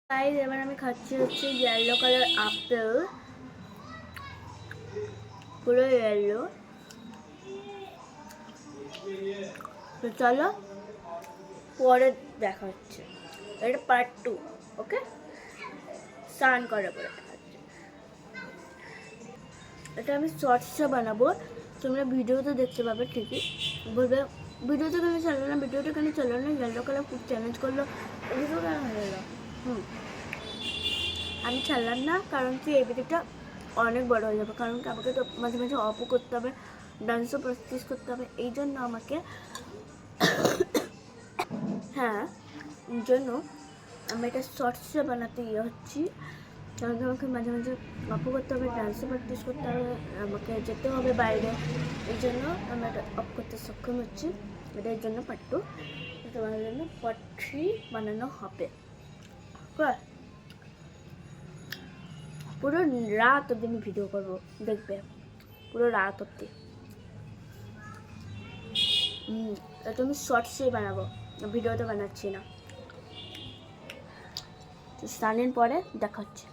Guys এবার আমি খাচ্ছি হচ্ছে ইয়েলো কালার আপেল, পুরো ইয়েলো। তো চলো পরে দেখা হচ্ছে, এটা পার্ট 2। ওকে, স্নান করার পরে দেখা হচ্ছে। এটা আমি শর্টসে বানাবো, তোমরা ভিডিওতে দেখতে পাবে ঠিকই। বলবে ভিডিওতে কেন চলো না, ভিডিওটা কেন চলো না, ইয়েলো কালার খুব চ্যালেঞ্জ করলো, ভিডিও কেন হয়ে গেলো। আমি ছাড়লাম না, কারণ কি এই ভিডিওটা অনেক বড় হয়ে যাবে, কারণ কি আমাকে তো মাঝে মাঝে অপও করতে হবে, ডান্সও প্র্যাকটিস করতে হবে, এই জন্য আমাকে হ্যাঁ এই জন্য আমি এটা শর্টসে বানাতে হচ্ছি, কারণ আমাকে মাঝে মাঝে অপও করতে হবে, ডান্সও প্র্যাকটিস করতে হবে, আমাকে যেতে হবে বাইরে, এই জন্য আমি এটা অফ করতে সক্ষম হচ্ছি। এটা এর জন্য পার্ট 2, তোমাদের জন্য পার্ট 3 বানানো হবে। পুরো রাত অব্দি আমি ভিডিও করবো, দেখবে পুরো রাত অব্দি। এটা আমি শর্টসেই বানাবো, ভিডিওতে বানাচ্ছি না। স্নানের পরে দেখা হচ্ছে।